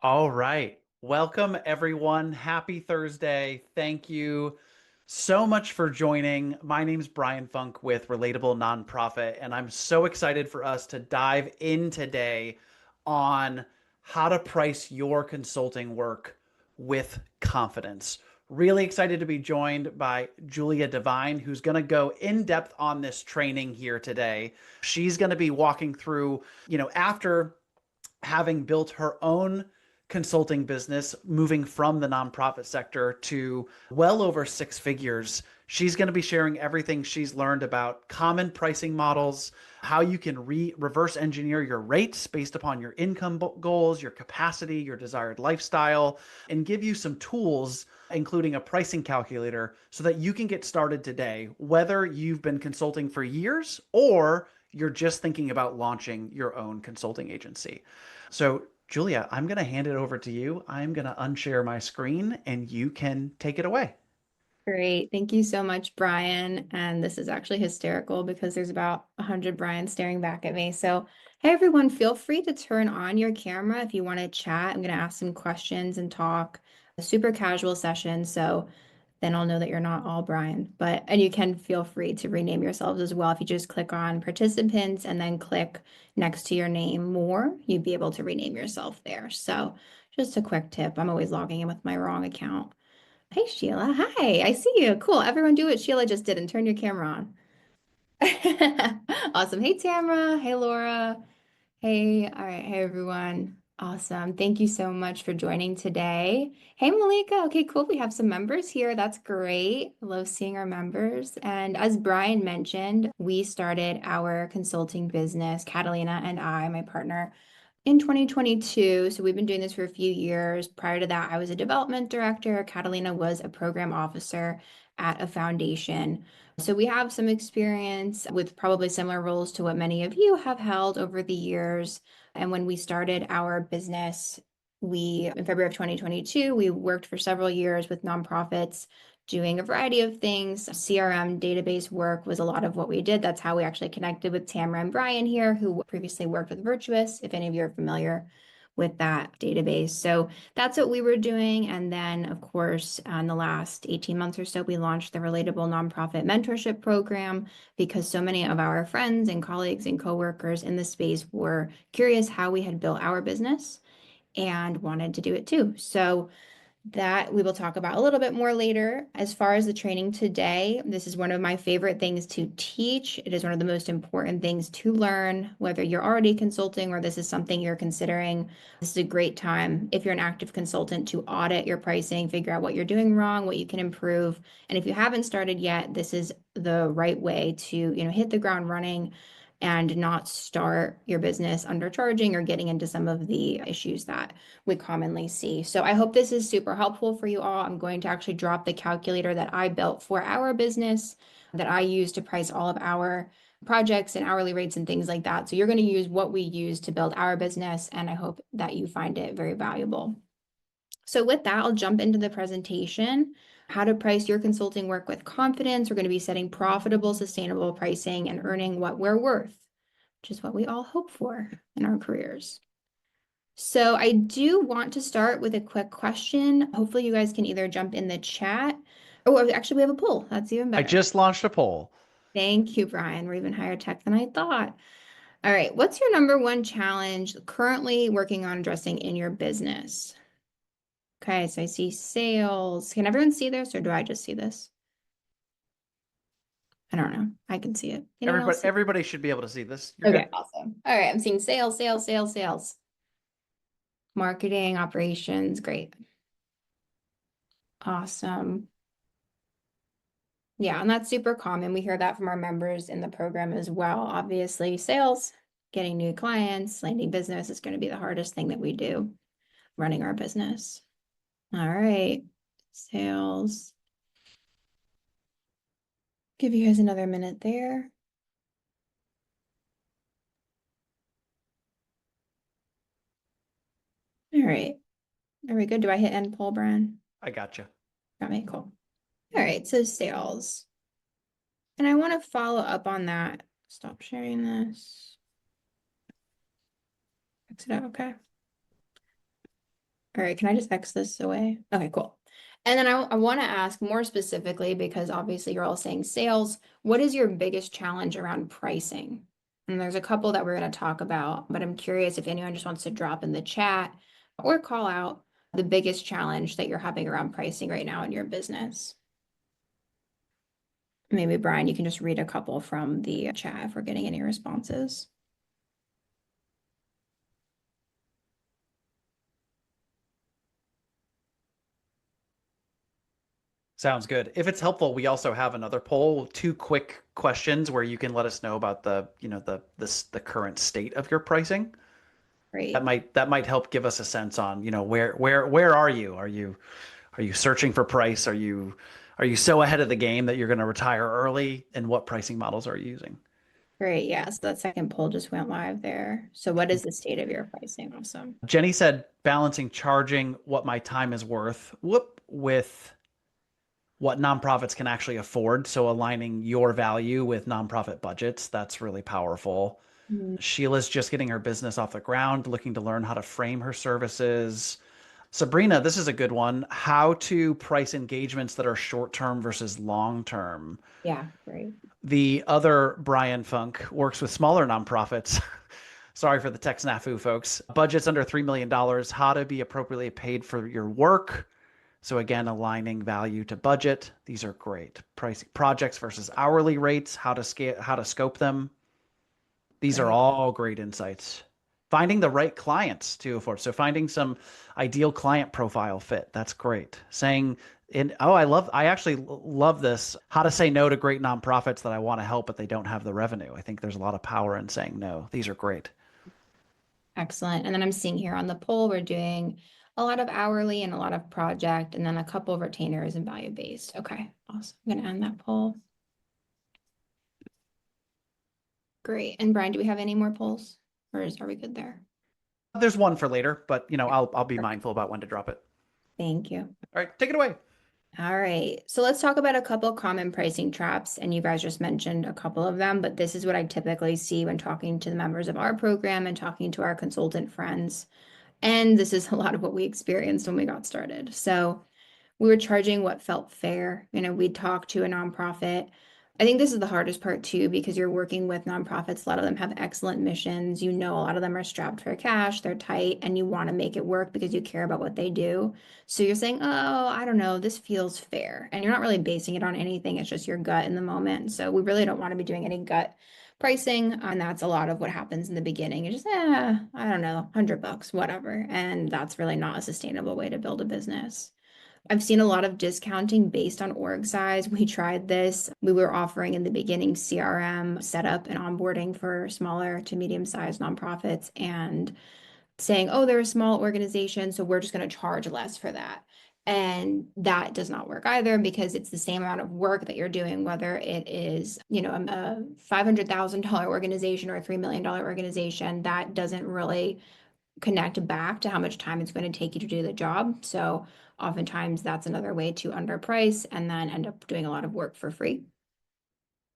All right. Welcome, everyone. Happy Thursday. Thank you so much for joining. My name's Brian Funk with Relatable Nonprofit, and I'm so excited for us to dive in today on how to price your consulting work with confidence. Really excited to be joined by Julia Devine, who's going to go in depth on this training here today. She's going to be walking through, after having built her own consulting business, moving from the nonprofit sector to well over six figures. She's going to be sharing everything she's learned about common pricing models, how you can reverse engineer your rates based upon your income goals, your capacity, your desired lifestyle, and give you some tools, including a pricing calculator, so that you can get started today, whether you've been consulting for years or you're just thinking about launching your own consulting agency. So, Julia, I'm going to hand it over to you. I'm going to unshare my screen and you can take it away. Great. Thank you so much, Brian. And this is actually hysterical because there's about 100 Brian staring back at me. So, hey, everyone, feel free to turn on your camera if you want to chat. I'm going to ask some questions and talk. A super casual session. So then I'll know that you're not all Brian. And you can feel free to rename yourselves as well. If you just click on participants and then click next to your name more, you'd be able to rename yourself there. So just a quick tip. I'm always logging in with my wrong account. Hey, Sheila. Hi, I see you. Cool. Everyone do what Sheila just did and turn your camera on. Awesome. Hey, Tamara. Hey, Laura. Hey, all right. Hey, everyone. Awesome. Thank you so much for joining today. Hey, Malika. Okay, cool. We have some members here. That's great. Love seeing our members. And as Brian mentioned, we started our consulting business, Catalina and I, my partner, in 2022. So we've been doing this for a few years. Prior to that, I was a development director. Catalina was a program officer at a foundation. So we have some experience with probably similar roles to what many of you have held over the years. And when we started our business, in February of 2022, we worked for several years with nonprofits doing a variety of things. CRM database work was a lot of what we did. That's how we actually connected with Tamara and Brian here, who previously worked with Virtuous, if any of you are familiar with that database. So that's what we were doing. And then, of course, in the last 18 months or so, we launched the Relatable Nonprofit Mentorship Program because so many of our friends and colleagues and coworkers in the space were curious how we had built our business and wanted to do it too. So that we will talk about a little bit more later. As far as the training today, this is one of my favorite things to teach. It is one of the most important things to learn, whether you're already consulting or this is something you're considering. This is a great time if you're an active consultant to audit your pricing, figure out what you're doing wrong, what you can improve. And if you haven't started yet, this is the right way to, hit the ground running and not start your business undercharging or getting into some of the issues that we commonly see. So I hope this is super helpful for you all. I'm going to actually drop the calculator that I built for our business that I use to price all of our projects and hourly rates and things like that. So you're going to use what we use to build our business, and I hope that you find it very valuable. So with that, I'll jump into the presentation. How to price your consulting work with confidence. We're going to be setting profitable, sustainable pricing and earning what we're worth, which is what we all hope for in our careers. So I do want to start with a quick question. Hopefully you guys can either jump in the chat. Oh, actually we have a poll. That's even I better. just launched a poll. Thank you, Brian. We're even higher tech than I thought. All right. What's your number one challenge currently working on addressing in your business? Okay, so I see sales. Can everyone see this or do I just see this? I don't know. I can see it. Anyone Everybody, else see? everybody should be able to see this. You're Okay, good. awesome. All right, I'm seeing sales, sales, sales, sales. Marketing, operations, great. Awesome. Yeah, and that's super common. We hear that from our members in the program as well. Obviously, sales, getting new clients, landing business is going to be the hardest thing that we do running our business. All right, sales. Give you guys another minute there. All right, are we good? Do I hit end poll, Brian? I got you. Got me, cool. All right, so sales. And I want to follow up on that. Stop sharing this. Exit out, okay. All right, can I just X this away? Okay, cool. And then I want to ask more specifically, because obviously you're all saying sales, what is your biggest challenge around pricing? And there's a couple that we're going to talk about, but I'm curious if anyone just wants to drop in the chat or call out the biggest challenge that you're having around pricing right now in your business. Maybe Brian, you can just read a couple from the chat if we're getting any responses. Sounds good. If it's helpful, we also have another poll, two quick questions where you can let us know about the current state of your pricing. Great. That might help give us a sense on, where are you? Are you searching for price? Are you so ahead of the game that you're going to retire early? And what pricing models are you using? Great. Yeah. So that second poll just went live there. So what is the state of your pricing? Awesome. Jenny said balancing charging what my time is worth, with what nonprofits can actually afford. So aligning your value with nonprofit budgets, that's really powerful. Mm. Sheila's just getting her business off the ground, looking to learn how to frame her services. Sabrina, this is a good one. How to price engagements that are short term versus long term. Yeah, great. The other Brian Funk works with smaller nonprofits. Sorry for the tech snafu, folks. Budgets under $3 million, how to be appropriately paid for your work. So again, aligning value to budget. These are great. Pricing projects versus hourly rates, how to scale, how to scope them. These are Great. all great insights. Finding the right clients to afford. So finding some ideal client profile fit. That's great. Saying I actually love this. How to say no to great nonprofits that I want to help, but they don't have the revenue. I think there's a lot of power in saying no. These are great. Excellent. And then I'm seeing here on the poll, we're doing a lot of hourly and a lot of project, and then a couple of retainers and value-based. Okay, awesome. I'm gonna end that poll. Great. And Brian, do we have any more polls? Are we good there? There's one for later, but Okay, I'll be perfect. mindful about when to drop it. Thank you. All right, take it away. All right, so let's talk about a couple common pricing traps. And you guys just mentioned a couple of them, but this is what I typically see when talking to the members of our program and talking to our consultant friends. And this is a lot of what we experienced when we got started. So we were charging what felt fair. We'd talk to a nonprofit. I think this is the hardest part too, because you're working with nonprofits. A lot of them have excellent missions. A lot of them are strapped for cash, they're tight, and you want to make it work because you care about what they do. So you're saying, oh, I don't know, this feels fair. And you're not really basing it on anything. It's just your gut in the moment. So we really don't want to be doing any gut pricing. And that's a lot of what happens in the beginning. It's just, I don't know, $100, whatever. And that's really not a sustainable way to build a business. I've seen a lot of discounting based on org size. We tried this. We were offering in the beginning CRM setup and onboarding for smaller to medium-sized nonprofits and saying, oh, they're a small organization, so we're just going to charge less for that. And that does not work either, because it's the same amount of work that you're doing, whether it is, a $500,000 organization or a $3 million organization. That doesn't really connect back to how much time it's going to take you to do the job. So oftentimes that's another way to underprice and then end up doing a lot of work for free.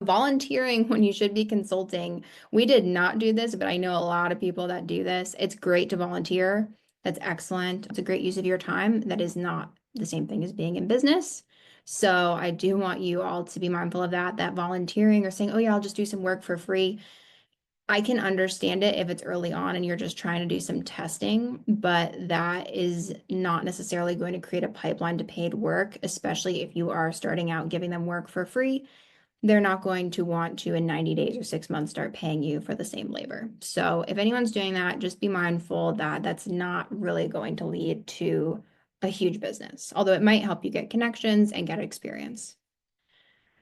Volunteering when you should be consulting. We did not do this, but I know a lot of people that do this. It's great to volunteer. That's excellent. It's a great use of your time. That is not the same thing as being in business. So I do want you all to be mindful of that volunteering or saying, oh yeah, I'll just do some work for free. I can understand it if it's early on and you're just trying to do some testing, but that is not necessarily going to create a pipeline to paid work, especially if you are starting out giving them work for free. They're not going to want to, in 90 days or 6 months, start paying you for the same labor. So if anyone's doing that, just be mindful that that's not really going to lead to a huge business, although it might help you get connections and get experience.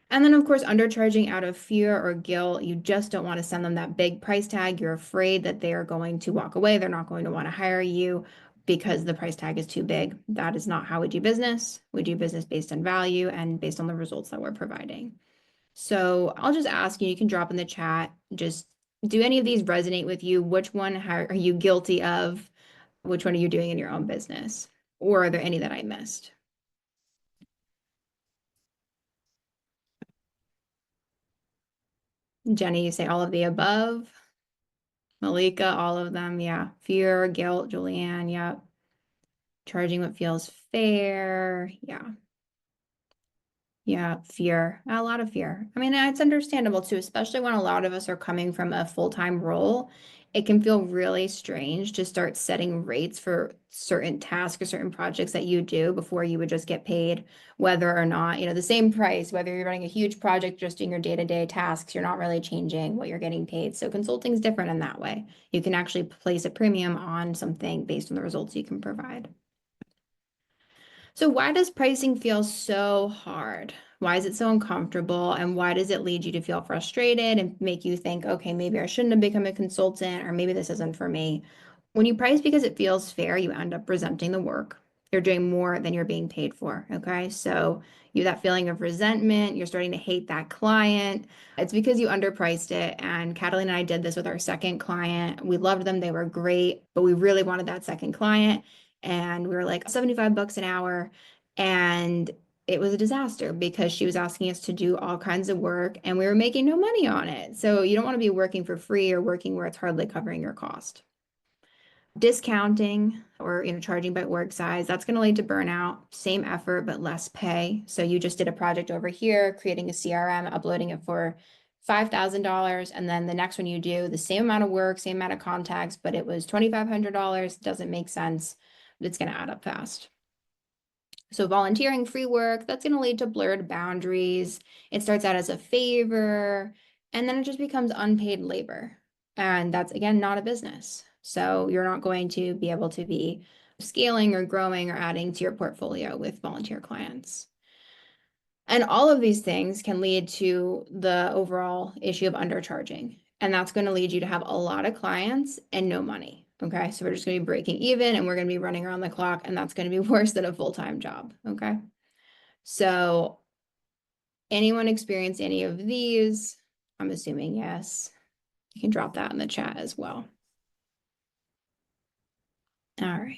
And then, of course, undercharging out of fear or guilt. You just don't want to send them that big price tag. You're afraid that they are going to walk away. They're not going to want to hire you because the price tag is too big. That is not how we do business. We do business based on value and based on the results that we're providing. So I'll just ask you, you can drop in the chat, just do any of these resonate with you? Which one are you guilty of? Which one are you doing in your own business? Or are there any that I missed? Jenny, you say all of the above. Malika, all of them. Yeah. Fear, guilt, Julianne. Yep. Charging what feels fair. Yeah. Yeah, fear, a lot of fear. I mean, it's understandable too, especially when a lot of us are coming from a full-time role. It can feel really strange to start setting rates for certain tasks or certain projects that you do before you would just get paid, whether or not, the same price, whether you're running a huge project, just doing your day-to-day tasks, you're not really changing what you're getting paid. So consulting is different in that way. You can actually place a premium on something based on the results you can provide. So why does pricing feel so hard? Why is it so uncomfortable? And why does it lead you to feel frustrated and make you think, okay, maybe I shouldn't have become a consultant, or maybe this isn't for me? When you price because it feels fair, you end up resenting the work. You're doing more than you're being paid for. Okay. So you have that feeling of resentment. You're starting to hate that client. It's because you underpriced it. And Catalina and I did this with our second client. We loved them. They were great, but we really wanted that second client. And we were like 75 bucks an hour. And it was a disaster because she was asking us to do all kinds of work and we were making no money on it. So you don't want to be working for free or working where it's hardly covering your cost. Discounting or charging by org size, that's going to lead to burnout. Same effort but less pay. So you just did a project over here, creating a CRM, uploading it for $5,000, and then the next one you do the same amount of work, same amount of contacts, but it was $2,500. Doesn't make sense, but it's going to add up fast. So volunteering free work, that's going to lead to blurred boundaries. It starts out as a favor, and then it just becomes unpaid labor. And that's, again, not a business. So you're not going to be able to be scaling or growing or adding to your portfolio with volunteer clients. And all of these things can lead to the overall issue of undercharging. And that's going to lead you to have a lot of clients and no money. Okay. So we're just going to be breaking even and we're going to be running around the clock, and that's going to be worse than a full-time job. Okay. So anyone experience any of these? I'm assuming yes. You can drop that in the chat as well. All right.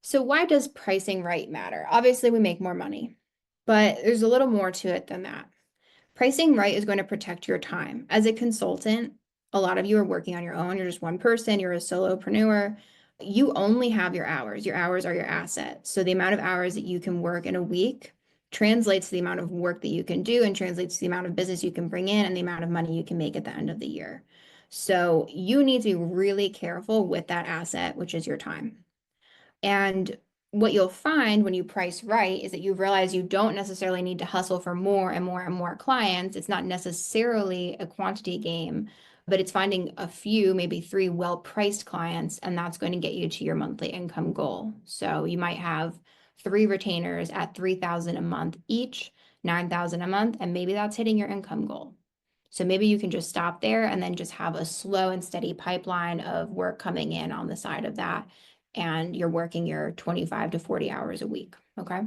So why does pricing right matter? Obviously, we make more money, but there's a little more to it than that. Pricing right is going to protect your time. As a consultant, a lot of you are working on your own. You're just one person, you're a solopreneur. You only have your hours. Your hours are your asset. So the amount of hours that you can work in a week translates to the amount of work that you can do and translates to the amount of business you can bring in and the amount of money you can make at the end of the year. So you need to be really careful with that asset, which is your time. And what you'll find when you price right is that you realize you don't necessarily need to hustle for more and more and more clients. It's not necessarily a quantity game, but it's finding a few, maybe three well-priced clients, and that's going to get you to your monthly income goal. So you might have three retainers at 3,000 a month each, 9,000 a month, and maybe that's hitting your income goal. So maybe you can just stop there and then just have a slow and steady pipeline of work coming in on the side of that, and you're working your 25 to 40 hours a week. Okay.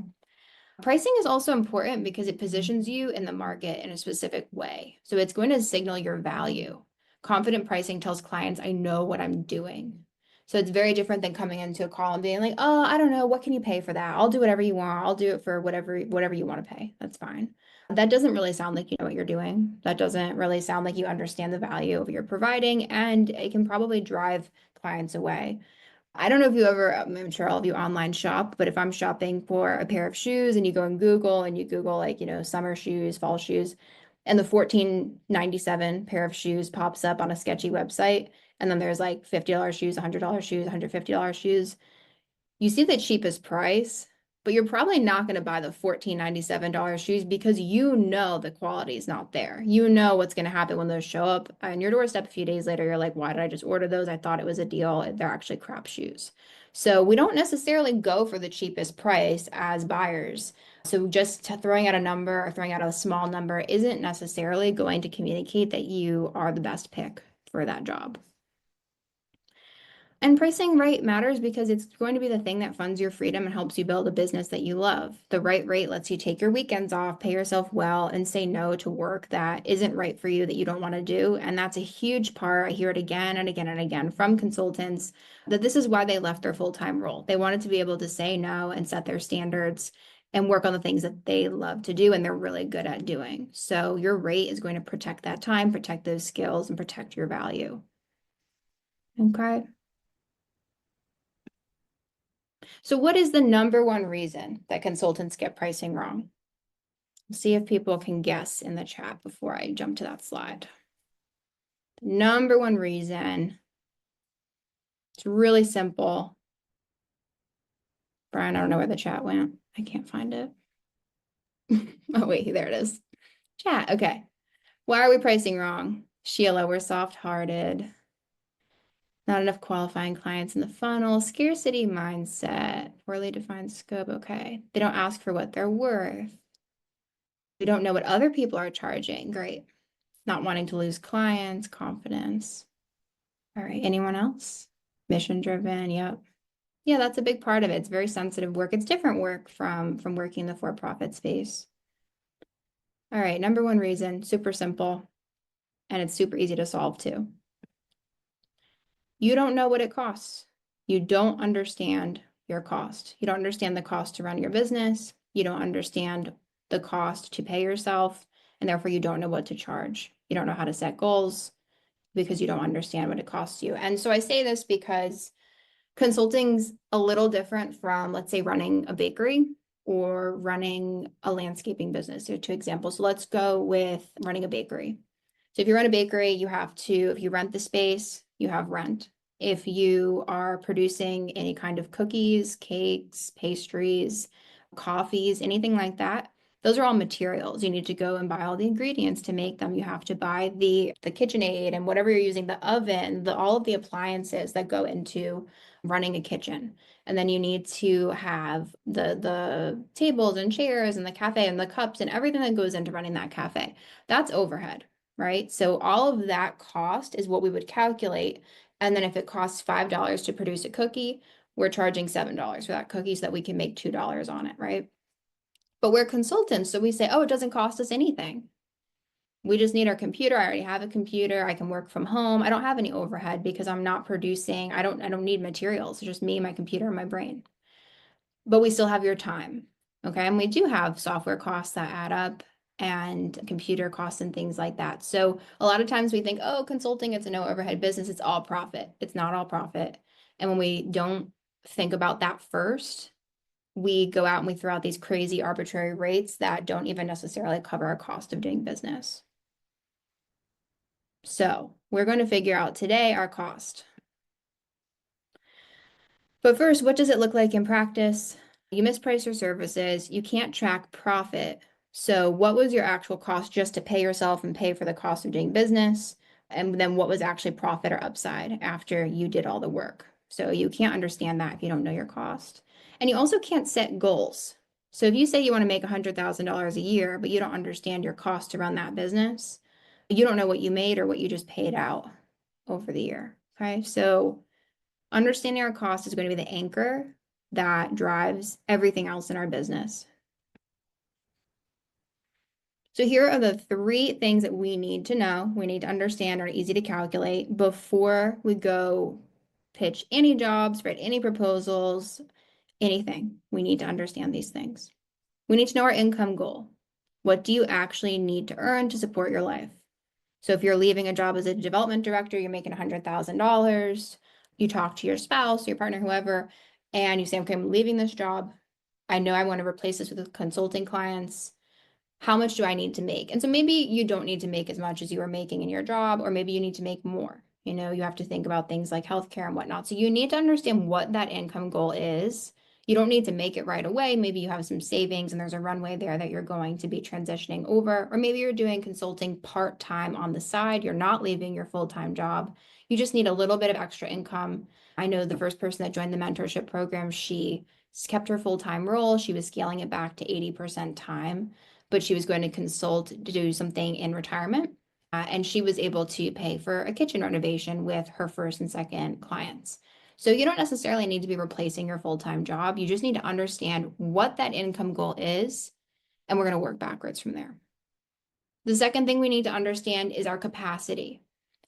Pricing is also important because it positions you in the market in a specific way. So it's going to signal your value. Confident pricing tells clients, I know what I'm doing. So it's very different than coming into a call and being like, oh, I don't know, what can you pay for that? I'll do whatever you want. I'll do it for whatever you want to pay. That's fine. That doesn't really sound like you know what you're doing. That doesn't really sound like you understand the value of you're providing, and it can probably drive clients away. I don't know if you ever, I'm sure all of you online shop, but if I'm shopping for a pair of shoes and you go in Google and you Google like, summer shoes, fall shoes, and the 14.97 pair of shoes pops up on a sketchy website, and then there's like $50 shoes, $100 shoes, $150 shoes, you see the cheapest price, but you're probably not going to buy the $14.97 shoes because you know the quality is not there. You know what's going to happen when those show up on your doorstep a few days later. You're like, why did I just order those? I thought it was a deal. They're actually crap shoes. So we don't necessarily go for the cheapest price as buyers. So just throwing out a number or throwing out a small number isn't necessarily going to communicate that you are the best pick for that job. And pricing right matters because it's going to be the thing that funds your freedom and helps you build a business that you love. The right rate lets you take your weekends off, pay yourself well, and say no to work that isn't right for you, that you don't want to do. And that's a huge part. I hear it again and again and again from consultants that this is why they left their full-time role. They wanted to be able to say no and set their standards and work on the things that they love to do and they're really good at doing. So your rate is going to protect that time, protect those skills, and protect your value. Okay. So what is the number one reason that consultants get pricing wrong? See if people can guess in the chat before I jump to that slide. Number one reason, it's really simple. Brian, I don't know where the chat went. I can't find it. Oh, wait, there it is. Chat, okay. Why are we pricing wrong? Sheila, we're soft-hearted. Not enough qualifying clients in the funnel. Scarcity mindset. Poorly defined scope. Okay. They don't ask for what they're worth. We don't know what other people are charging. Great. Not wanting to lose clients. Confidence. All right. Anyone else? Mission driven. Yep. Yeah, that's a big part of it. It's very sensitive work. It's different work from working in the for-profit space. All right. Number one reason, super simple. And it's super easy to solve too. You don't know what it costs. You don't understand your cost. You don't understand the cost to run your business. You don't understand the cost to pay yourself, and therefore you don't know what to charge. You don't know how to set goals because you don't understand what it costs you. And so I say this because consulting's a little different from, let's say, running a bakery or running a landscaping business. So two examples. So let's go with running a bakery. So if you run a bakery, if you rent the space, you have rent. If you are producing any kind of cookies, cakes, pastries, coffees, anything like that, those are all materials. You need to go and buy all the ingredients to make them. You have to buy the KitchenAid and whatever you're using, the oven, all of the appliances that go into running a kitchen. And then you need to have the tables and chairs and the cafe and the cups and everything that goes into running that cafe. That's overhead, right? So all of that cost is what we would calculate. And then if it costs $5 to produce a cookie, we're charging $7 for that cookie so that we can make $2 on it, right? But we're consultants, so we say, oh, it doesn't cost us anything. We just need our computer. I already have a computer. I can work from home. I don't have any overhead because I'm not producing. I don't need materials. It's just me, my computer, and my brain. But we still have your time. Okay. And we do have software costs that add up and computer costs and things like that. So a lot of times we think, oh, consulting, it's a no overhead business. It's all profit. It's not all profit. And when we don't think about that first, we go out and we throw out these crazy arbitrary rates that don't even necessarily cover our cost of doing business. So we're going to figure out today our cost. But first, what does it look like in practice? You misprice your services. You can't track profit. So what was your actual cost just to pay yourself and pay for the cost of doing business? And then what was actually profit or upside after you did all the work? So you can't understand that if you don't know your cost. And you also can't set goals. So if you say you want to make $100,000 a year, but you don't understand your cost to run that business, you don't know what you made or what you just paid out over the year. Okay. So understanding our cost is going to be the anchor that drives everything else in our business. So here are the 3 things that we need to know, we need to understand, are easy to calculate before we go pitch any jobs, write any proposals, anything. We need to understand these things. We need to know our income goal. What do you actually need to earn to support your life? So if you're leaving a job as a development director, you're making $100,000. You talk to your spouse, your partner, whoever, and you say, okay, I'm leaving this job. I know I want to replace this with consulting clients. How much do I need to make? And so maybe you don't need to make as much as you were making in your job, or maybe you need to make more. You have to think about things like healthcare and whatnot. So you need to understand what that income goal is. You don't need to make it right away. Maybe you have some savings and there's a runway there that you're going to be transitioning over, or maybe you're doing consulting part-time on the side. You're not leaving your full-time job. You just need a little bit of extra income. I know the first person that joined the mentorship program, she kept her full-time role. She was scaling it back to 80% time, but she was going to consult to do something in retirement. And she was able to pay for a kitchen renovation with her first and second clients. So you don't necessarily need to be replacing your full-time job. You just need to understand what that income goal is, and we're going to work backwards from there. The second thing we need to understand is our capacity.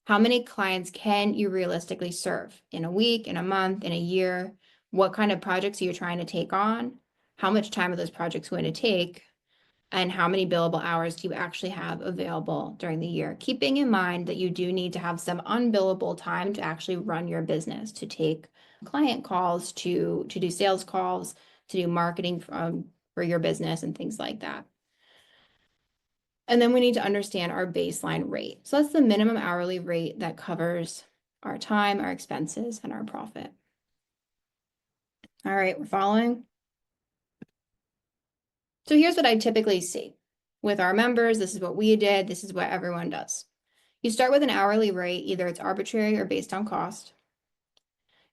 How many clients can you realistically serve in a week, in a month, in a year? What kind of projects are you trying to take on? How much time are those projects going to take? And how many billable hours do you actually have available during the year? Keeping in mind that you do need to have some unbillable time to actually run your business, to take client calls to do sales calls, to do marketing for your business and things like that. And then we need to understand our baseline rate. So that's the minimum hourly rate that covers our time, our expenses, and our profit. All right, we're following. So here's what I typically see with our members. This is what we did. This is what everyone does. You start with an hourly rate, either it's arbitrary or based on cost.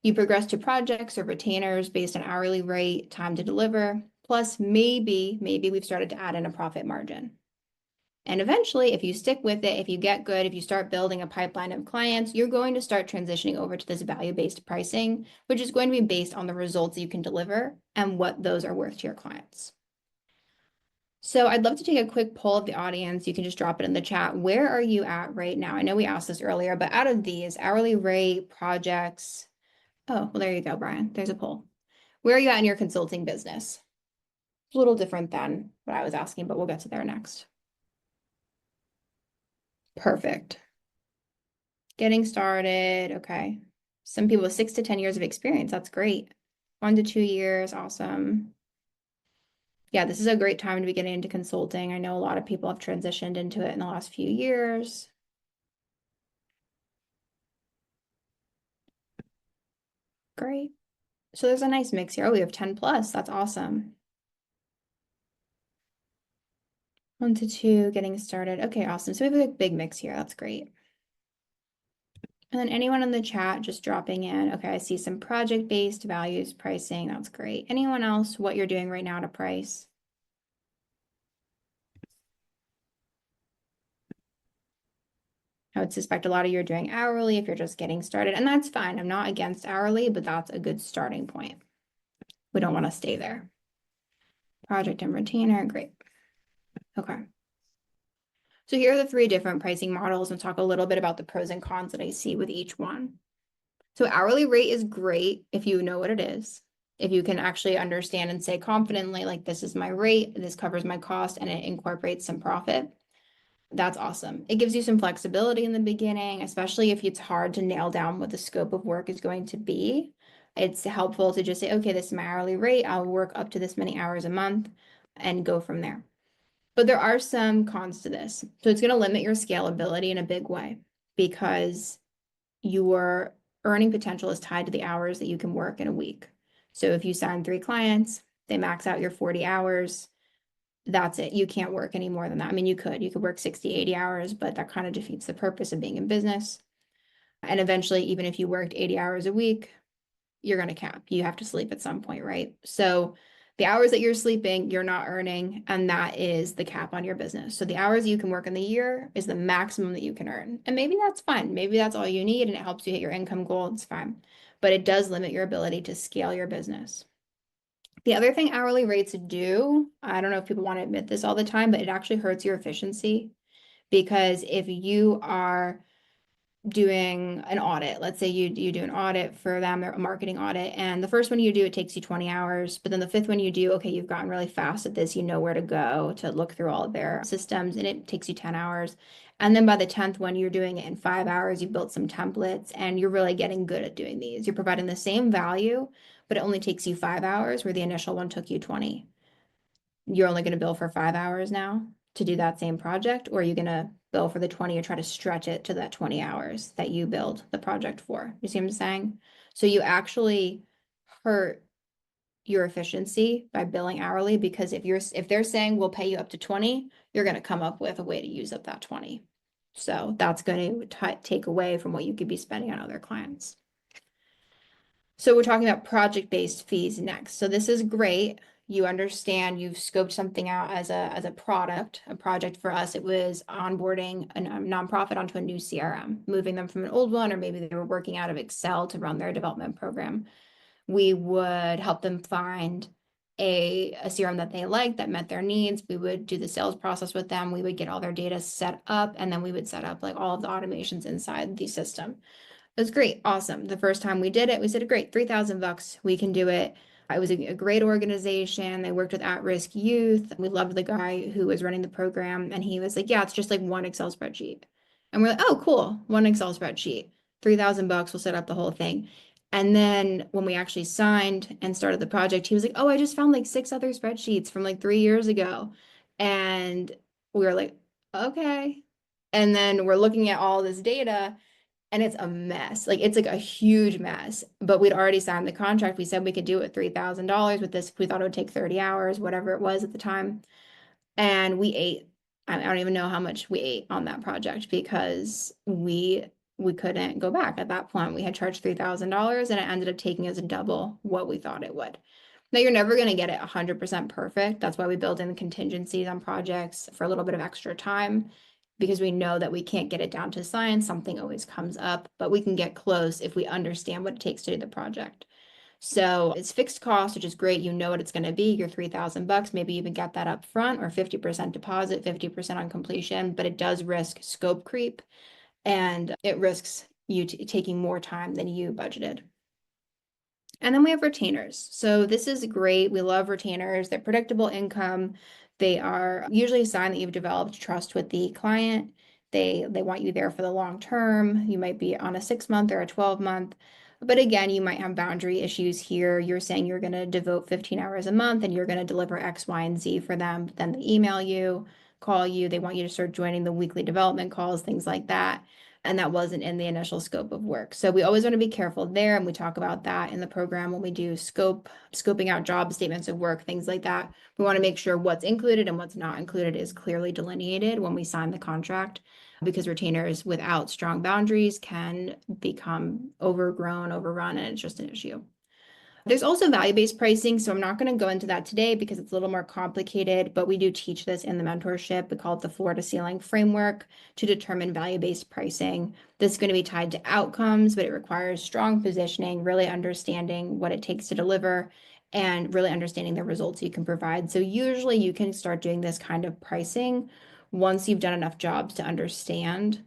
You progress to projects or retainers based on hourly rate, time to deliver, plus maybe we've started to add in a profit margin. And eventually, if you stick with it, if you get good, if you start building a pipeline of clients, you're going to start transitioning over to this value-based pricing, which is going to be based on the results you can deliver and what those are worth to your clients. So I'd love to take a quick poll of the audience. You can just drop it in the chat. Where are you at right now? I know we asked this earlier, but out of these, hourly rate, projects. Oh, well, there you go, Brian. There's a poll. Where are you at in your consulting business? It's a little different than what I was asking, but we'll get to there next. Perfect. Getting started. Okay. Some people with 6 to 10 years of experience. That's great. 1 to 2 years. Awesome. Yeah, this is a great time to be getting into consulting. I know a lot of people have transitioned into it in the last few years. Great. So there's a nice mix here. Oh, we have 10 plus. That's awesome. 1 to 2, getting started. Okay, awesome. So we have a big mix here. That's great. And then anyone in the chat just dropping in. Okay, I see some project-based values pricing. That's great. Anyone else, what you're doing right now to price? I would suspect a lot of you are doing hourly if you're just getting started, and that's fine. I'm not against hourly, but that's a good starting point. We don't want to stay there. Project and retainer, great. Okay. So here are the 3 different pricing models, and talk a little bit about the pros and cons that I see with each one. So hourly rate is great if you know what it is. If you can actually understand and say confidently, like, this is my rate, this covers my cost, and it incorporates some profit. That's awesome. It gives you some flexibility in the beginning, especially if it's hard to nail down what the scope of work is going to be. It's helpful to just say, okay, this is my hourly rate. I'll work up to this many hours a month and go from there. But there are some cons to this. So it's going to limit your scalability in a big way, because your earning potential is tied to the hours that you can work in a week. So if you sign 3 clients, they max out your 40 hours. That's it. You can't work any more than that. I mean, you could work 60, 80 hours, but that kind of defeats the purpose of being in business. And eventually, even if you worked 80 hours a week, you're going to cap. You have to sleep at some point, right? So the hours that you're sleeping, you're not earning, and that is the cap on your business. So the hours you can work in the year is the maximum that you can earn. And maybe that's fine. Maybe that's all you need and it helps you hit your income goal. It's fine. But it does limit your ability to scale your business. The other thing hourly rates do, I don't know if people want to admit this all the time, but it actually hurts your efficiency. Because if you are doing an audit, let's say you do an audit for them, a marketing audit, and the first one you do, it takes you 20 hours, but then the 5th one you do, okay, you've gotten really fast at this, you know where to go to look through all of their systems, and it takes you 10 hours. And then by the 10th one, you're doing it in 5 hours, you've built some templates, and you're really getting good at doing these. You're providing the same value, but it only takes you 5 hours where the initial one took you 20. You're only going to bill for 5 hours now to do that same project, or are you going to bill for the 20 or try to stretch it to that 20 hours that you build the project for? You see what I'm saying? So you actually hurt your efficiency by billing hourly, because if they're saying we'll pay you up to 20, you're going to come up with a way to use up that 20. So that's going to take away from what you could be spending on other clients. So we're talking about project-based fees next. So this is great. You understand, you've scoped something out as a product, a project. For us, it was onboarding a nonprofit onto a new CRM, moving them from an old one, or maybe they were working out of Excel to run their development program. We would help them find a CRM that they liked, that met their needs. We would do the sales process with them. We would get all their data set up, and then we would set up like all of the automations inside the system. It was great. Awesome. The first time we did it, we said, great, $3,000, we can do it. It was a great organization. They worked with at-risk youth. We loved the guy who was running the program, and he was like, yeah, it's just like one Excel spreadsheet. And we're like, oh, cool, one Excel spreadsheet, $3,000, we'll set up the whole thing. And then when we actually signed and started the project, he was like, "Oh, I just found like six other spreadsheets from like 3 years ago." And we were like, "Okay." And then we're looking at all this data and it's a mess. Like it's like a huge mess. But we'd already signed the contract. We said we could do it $3,000 with this. We thought it would take 30 hours, whatever it was at the time. And we ate, I don't even know how much we ate on that project because we couldn't go back at that point. We had charged $3,000 and it ended up taking us double what we thought it would. Now you're never going to get it 100% perfect. That's why we build in contingencies on projects for a little bit of extra time because we know that we can't get it down to science. Something always comes up, but we can get close if we understand what it takes to do the project. So it's fixed cost, which is great. You know what it's going to be, your 3,000 bucks. Maybe you even get that up front or 50% deposit, 50% on completion, but it does risk scope creep and it risks you taking more time than you budgeted. And then we have retainers. So this is great. We love retainers. They're predictable income. They are usually a sign that you've developed trust with the client. They want you there for the long term. You might be on a 6 month or a 12 month. But again, you might have boundary issues here. You're saying you're going to devote 15 hours a month and you're going to deliver X, Y, and Z for them. Then they email you, call you. They want you to start joining the weekly development calls, things like that, and that wasn't in the initial scope of work. So we always want to be careful there, and we talk about that in the program when we do scoping out job statements of work, things like that. We want to make sure what's included and what's not included is clearly delineated when we sign the contract, because retainers without strong boundaries can become overgrown, overrun, and it's just an issue. There's also value-based pricing, so I'm not going to go into that today because it's a little more complicated, but we do teach this in the mentorship. We call it the floor to ceiling framework to determine value-based pricing. This is going to be tied to outcomes, but it requires strong positioning, really understanding what it takes to deliver, and really understanding the results you can provide. So usually you can start doing this kind of pricing once you've done enough jobs to understand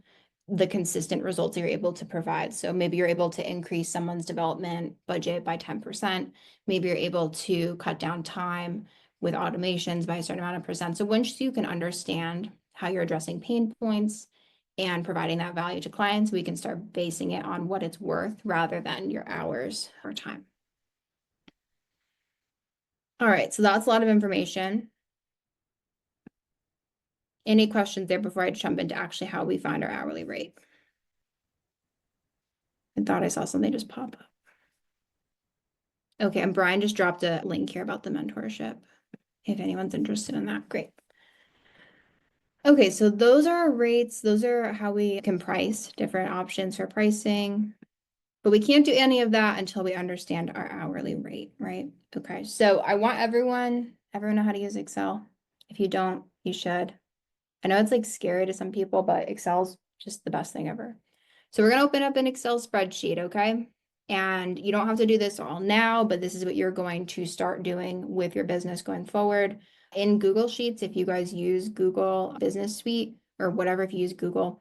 the consistent results you're able to provide. So maybe you're able to increase someone's development budget by 10%. Maybe you're able to cut down time with automations by a certain amount of percent. So once you can understand how you're addressing pain points and providing that value to clients, we can start basing it on what it's worth rather than your hours or time. All right, so that's a lot of information. Any questions there before I jump into actually how we find our hourly rate? I thought I saw something just pop up. Okay, and Brian just dropped a link here about the mentorship. If anyone's interested in that, great. Okay, so those are our rates. Those are how we can price different options for pricing. But we can't do any of that until we understand our hourly rate, right? Okay, so I want everyone know how to use Excel. If you don't, you should. I know it's like scary to some people, but Excel's just the best thing ever. So we're going to open up an Excel spreadsheet, okay? And you don't have to do this all now, but this is what you're going to start doing with your business going forward. In Google Sheets, if you guys use Google Business Suite or whatever, if you use Google,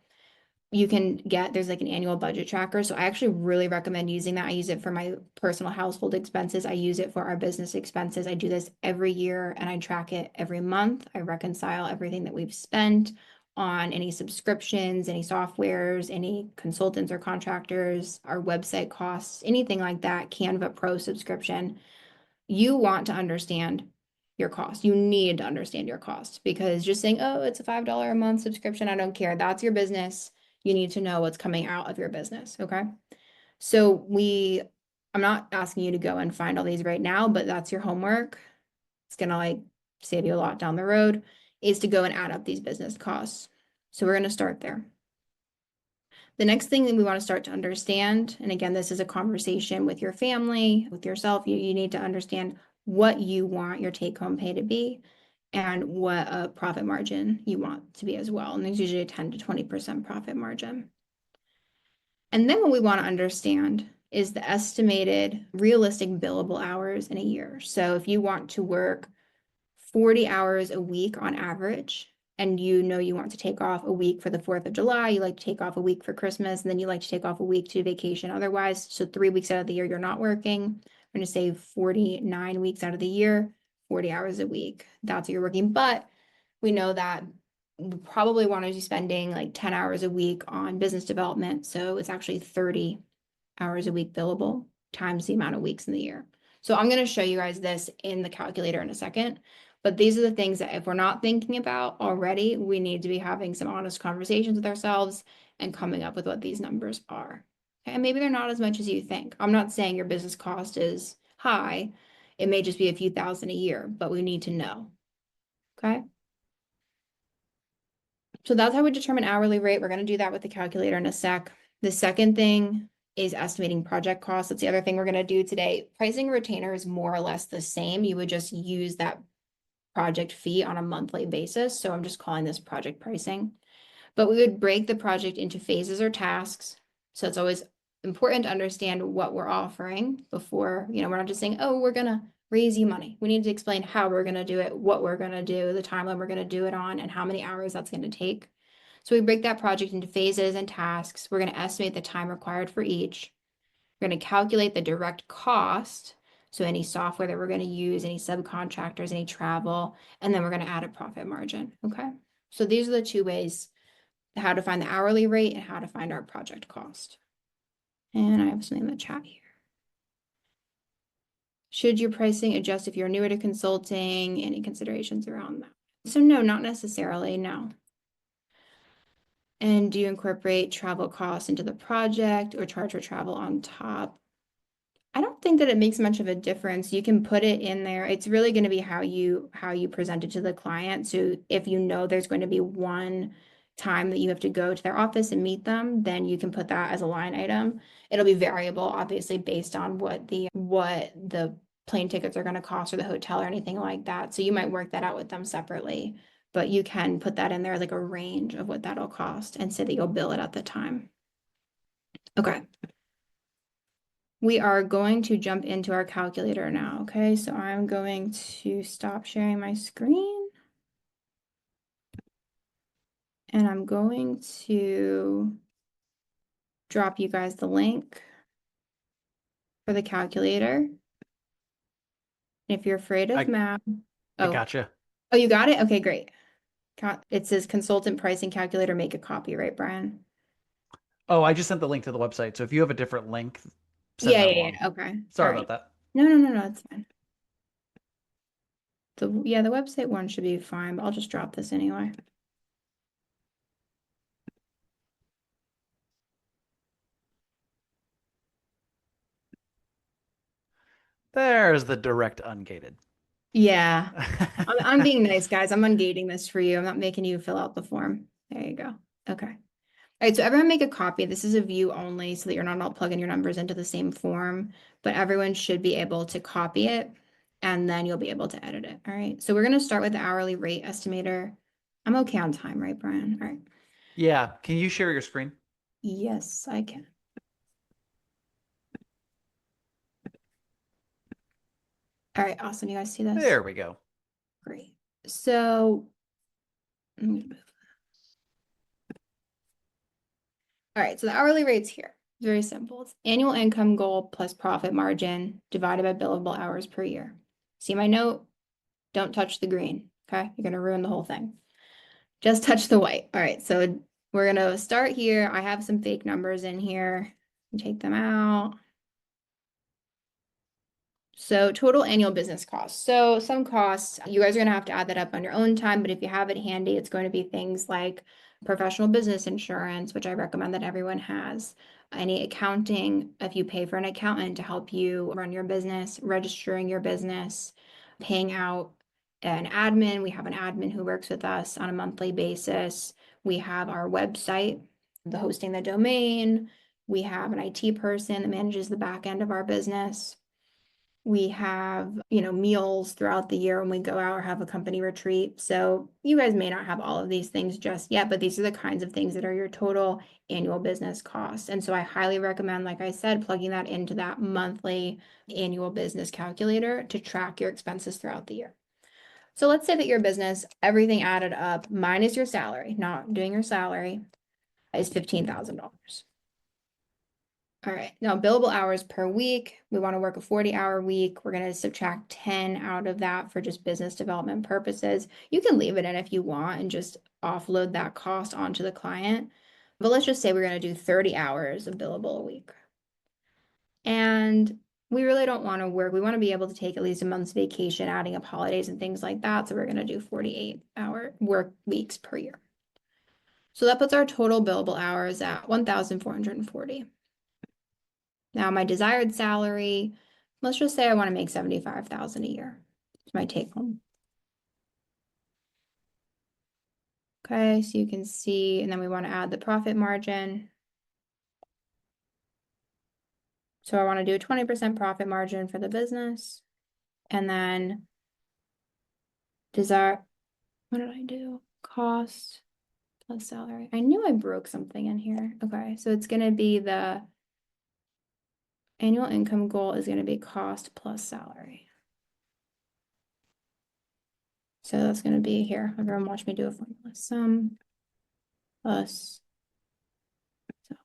you can get, there's like an annual budget tracker. So I actually really recommend using that. I use it for my personal household expenses. I use it for our business expenses. I do this every year and I track it every month. I reconcile everything that we've spent on any subscriptions, any softwares, any consultants or contractors, our website costs, anything like that, Canva Pro subscription. You want to understand your cost. You need to understand your cost because just saying, oh, it's a $5 a month subscription, I don't care. That's your business. You need to know what's coming out of your business. Okay. So I'm not asking you to go and find all these right now, but that's your homework. It's going to like save you a lot down the road, is to go and add up these business costs. So we're going to start there. The next thing that we want to start to understand, and again, this is a conversation with your family, with yourself, you need to understand what you want your take-home pay to be and what a profit margin you want to be as well. And there's usually a 10 to 20% profit margin. And then what we want to understand is the estimated realistic billable hours in a year. So if you want to work 40 hours a week on average, and you know you want to take off a week for the 4th of July, you like to take off a week for Christmas, and then you like to take off a week to vacation otherwise. So 3 weeks out of the year, you're not working. We're going to say 49 weeks out of the year, 40 hours a week. That's what you're working. But we know that we probably want to be spending like 10 hours a week on business development. So it's actually 30 hours a week billable. times the amount of weeks in the year. So I'm going to show you guys this in the calculator in a second. But these are the things that if we're not thinking about already, we need to be having some honest conversations with ourselves and coming up with what these numbers are. Okay? And maybe they're not as much as you think. I'm not saying your business cost is high. It may just be a few thousand a year, but we need to know. Okay. So that's how we determine hourly rate. We're going to do that with the calculator in a sec. The second thing is estimating project costs. That's the other thing we're going to do today. Pricing retainer is more or less the same. You would just use that project fee on a monthly basis. So I'm just calling this project pricing. But we would break the project into phases or tasks. So it's always important to understand what we're offering before, we're not just saying, oh, we're going to raise you money. We need to explain how we're going to do it, what we're going to do, the timeline we're going to do it on, and how many hours that's going to take. So we break that project into phases and tasks. We're going to estimate the time required for each. We're going to calculate the direct cost. So any software that we're going to use, any subcontractors, any travel, and then we're going to add a profit margin. Okay. So these are the two ways how to find the hourly rate and how to find our project cost. And I have something in the chat here. Should your pricing adjust if you're newer to consulting? Any considerations around that? So no, not necessarily, no. And do you incorporate travel costs into the project or charge for travel on top? I don't think that it makes much of a difference. You can put it in there. It's really going to be how you present it to the client. So if you know there's going to be one time that you have to go to their office and meet them, then you can put that as a line item. It'll be variable, obviously, based on what the plane tickets are going to cost or the hotel or anything like that. So you might work that out with them separately, but you can put that in there as like a range of what that'll cost and say that you'll bill it at the time. Okay. We are going to jump into our calculator now, okay? So I'm going to stop sharing my screen. And I'm going to drop you guys the link for the calculator. If you're afraid of math, I oh, gotcha. oh, you got it? Okay, great. It says consultant pricing calculator, make a copy, right, Brian? Oh, I just sent the link to the website. So if you have a different link, send Yeah, that yeah, along. yeah. Okay. All Sorry right. about that. No, no, no, no, it's fine. Yeah, the website one should be fine, but I'll just drop this anyway. There's the direct ungated. Yeah. I'm being nice, guys. I'm ungating this for you. I'm not making you fill out the form. There you go. Okay. All right, so everyone make a copy. This is a view only so that you're not all plugging your numbers into the same form, but everyone should be able to copy it and then you'll be able to edit it. All right. So we're going to start with the hourly rate estimator. I'm okay on time, right, Brian? All right. Yeah. Can you share your screen? Yes, I can. All right, awesome. You guys see this? There we go. Great. So let me move. All right, so the hourly rate's here. Very simple. It's annual income goal plus profit margin divided by billable hours per year. See my note? Don't touch the green, okay? You're gonna ruin the whole thing. Just touch the white. All right, so we're gonna start here. I have some fake numbers in here. Take them out. So total annual business costs. So some costs, you guys are going to have to add that up on your own time, but if you have it handy, it's going to be things like professional business insurance, which I recommend that everyone has. Any accounting, if you pay for an accountant to help you run your business, registering your business, paying out an admin. We have an admin who works with us on a monthly basis. We have our website, the hosting the domain. We have an IT person that manages the back end of our business. We have, meals throughout the year when we go out or have a company retreat. So you guys may not have all of these things just yet, but these are the kinds of things that are your total annual business costs. And so I highly recommend, like I said, plugging that into that monthly annual business calculator to track your expenses throughout the year. So let's say that your business, everything added up, minus your salary, not doing your salary, is $15,000. All right, now billable hours per week, we want to work a 40-hour week. We're going to subtract 10 out of that for just business development purposes. You can leave it in if you want and just offload that cost onto the client. But let's just say we're going to do 30 hours of billable a week. And we really don't want to work. We want to be able to take at least a month's vacation, adding up holidays and things like that. So we're going to do 48-hour work weeks per year. So that puts our total billable hours at 1,440. Now my desired salary, let's just say I want to make 75,000 a year. It's my take home. Okay, so you can see, and then we want to add the profit margin. So I want to do a 20% profit margin for the business. And then desire, what did I do? Cost plus salary. I knew I broke something in here. Okay, so it's going to be the annual income goal is going to be cost plus salary. So that's going to be here. Everyone watch me do a formula. Sum plus salary.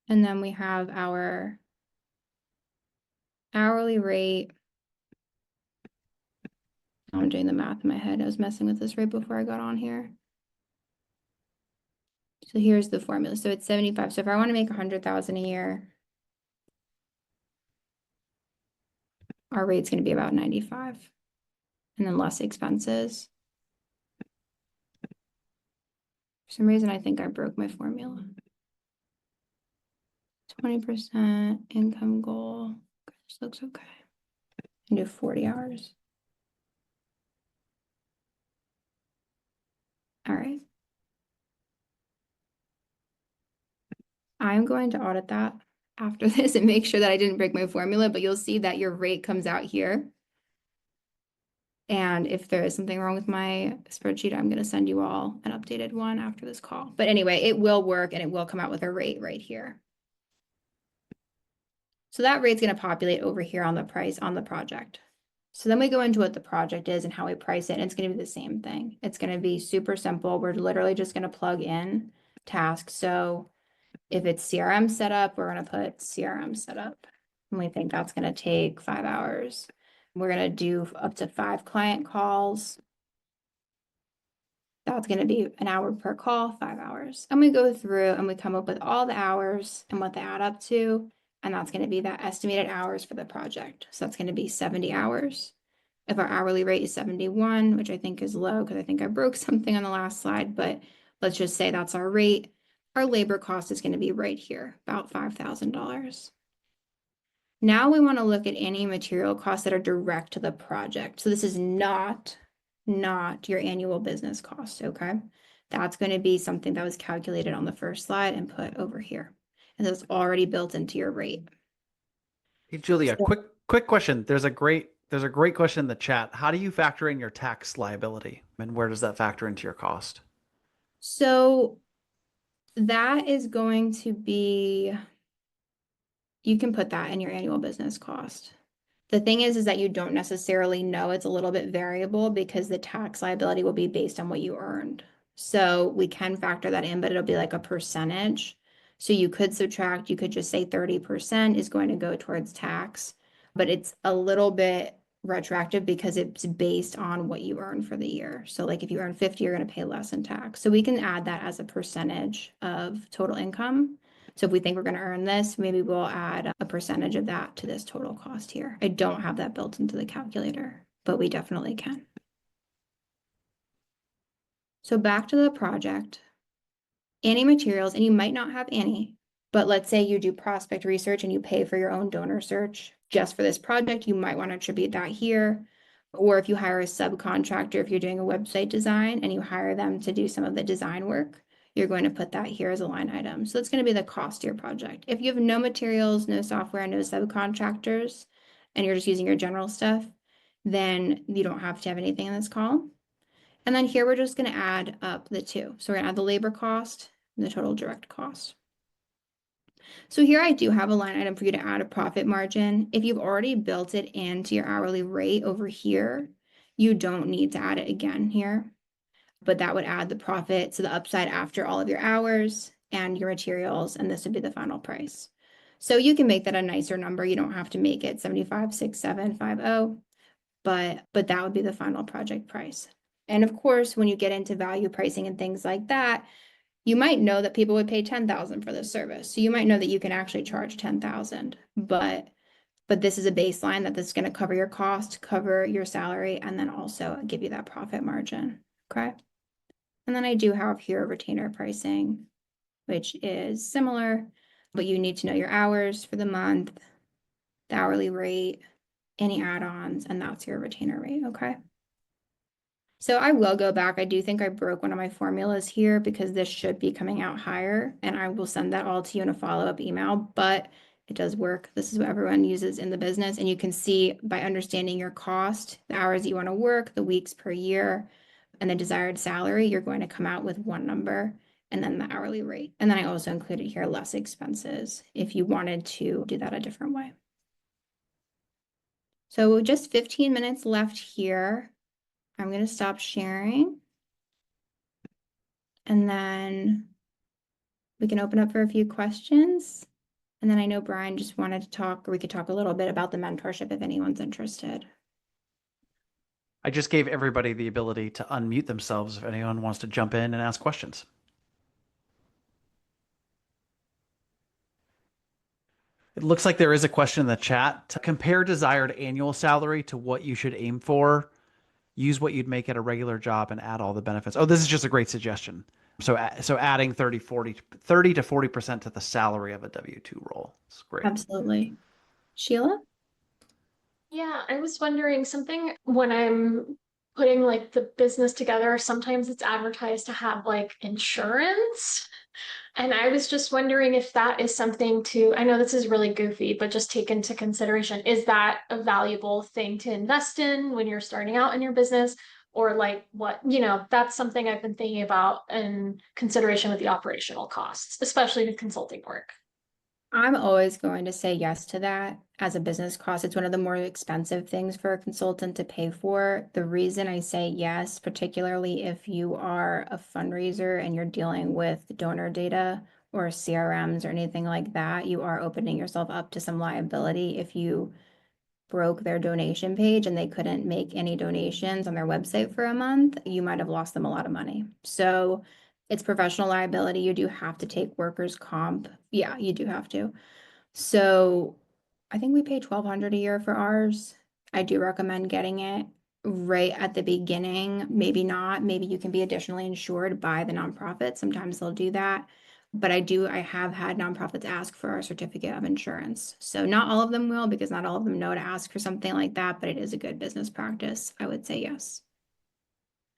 And then we have our hourly rate. I'm doing the math in my head. I was messing with this right before I got on here. So here's the formula. So it's 75. So if I want to make 100,000 a year, our rate's going to be about 95. And then less expenses. For some reason, I think I broke my formula. 20% income goal. This looks okay. And do 40 hours. All right. I'm going to audit that after this and make sure that I didn't break my formula, but you'll see that your rate comes out here. And if there is something wrong with my spreadsheet, I'm going to send you all an updated one after this call. But anyway, it will work and it will come out with a rate right here. So that rate's going to populate over here on the price on the project. So then we go into what the project is and how we price it. And it's going to be the same thing. It's going to be super simple. We're literally just going to plug in tasks. So if it's CRM setup, we're going to put CRM setup. And we think that's going to take 5 hours. We're going to do up to 5 client calls. That's going to be an hour per call, 5 hours. And we go through and we come up with all the hours and what they add up to. And that's going to be that estimated hours for the project. So that's going to be 70 hours. If our hourly rate is 71, which I think is low because I think I broke something on the last slide, but let's just say that's our rate. Our labor cost is going to be right here, about $5,000. Now we want to look at any material costs that are direct to the project. So this is not your annual business cost, okay? That's going to be something that was calculated on the first slide and put over here. And that's already built into your rate. Hey, Julia, So, quick question. There's a great question in the chat. How do you factor in your tax liability, and where does that factor into your cost? so that is going to be, you can put that in your annual business cost. The thing is that you don't necessarily know. It's a little bit variable because the tax liability will be based on what you earned. So we can factor that in, but it'll be like a percentage. So you could subtract, you could just say 30% is going to go towards tax, but it's a little bit retroactive because it's based on what you earn for the year. So like if you earn 50, you're going to pay less in tax. So we can add that as a percentage of total income. So if we think we're going to earn this, maybe we'll add a percentage of that to this total cost here. I don't have that built into the calculator, but we definitely can. So back to the project, any materials, and you might not have any, but let's say you do prospect research and you pay for your own donor search just for this project, you might want to attribute that here. Or if you hire a subcontractor, if you're doing a website design and you hire them to do some of the design work, you're going to put that here as a line item. So it's going to be the cost of your project. If you have no materials, no software, no subcontractors, and you're just using your general stuff, then you don't have to have anything in this column. And then here we're just going to add up the two. So we're going to add the labor cost and the total direct cost. So here I do have a line item for you to add a profit margin. If you've already built it into your hourly rate over here, you don't need to add it again here, but that would add the profit to the upside after all of your hours and your materials, and this would be the final price. So you can make that a nicer number. You don't have to make it 75,6,750, but that would be the final project price. And of course, when you get into value pricing and things like that, you might know that people would pay 10,000 for this service. So you might know that you can actually charge 10,000, but this is a baseline that this is going to cover your cost, cover your salary, and then also give you that profit margin. Okay. And then I do have here retainer pricing, which is similar, but you need to know your hours for the month, the hourly rate, any add-ons, and that's your retainer rate. Okay. So I will go back. I do think I broke one of my formulas here because this should be coming out higher, and I will send that all to you in a follow-up email, but it does work. This is what everyone uses in the business, and you can see by understanding your cost, the hours you want to work, the weeks per year, and the desired salary, you're going to come out with one number and then the hourly rate. And then I also included here less expenses if you wanted to do that a different way. So just 15 minutes left here. I'm going to stop sharing. And then we can open up for a few questions. And then I know Brian just wanted to talk, or we could talk a little bit about the mentorship if anyone's interested. I just gave everybody the ability to unmute themselves if anyone wants to jump in and ask questions. It looks like there is a question in the chat. To compare desired annual salary to what you should aim for, use what you'd make at a regular job and add all the benefits. Oh, this is just a great suggestion. So adding 30 to 40% to the salary of a W-2 role. It's great. Absolutely. Sheila? Yeah, I was wondering something when I'm putting like the business together, sometimes it's advertised to have like insurance. And I was just wondering if that is something to, I know this is really goofy, but just take into consideration. Is that a valuable thing to invest in when you're starting out in your business? Or like what, that's something I've been thinking about in consideration with the operational costs, especially with consulting work. I'm always going to say yes to that as a business cost. It's one of the more expensive things for a consultant to pay for. The reason I say yes, particularly if you are a fundraiser and you're dealing with donor data or CRMs or anything like that, you are opening yourself up to some liability if you broke their donation page and they couldn't make any donations on their website for a month, you might have lost them a lot of money. So it's professional liability. You do have to take workers' comp. Yeah, you do have to. So I think we pay 1,200 a year for ours. I do recommend getting it right at the beginning. Maybe not. Maybe you can be additionally insured by the nonprofit. Sometimes they'll do that. But I have had nonprofits ask for our certificate of insurance. So not all of them will, because not all of them know to ask for something like that, but it is a good business practice. I would say yes.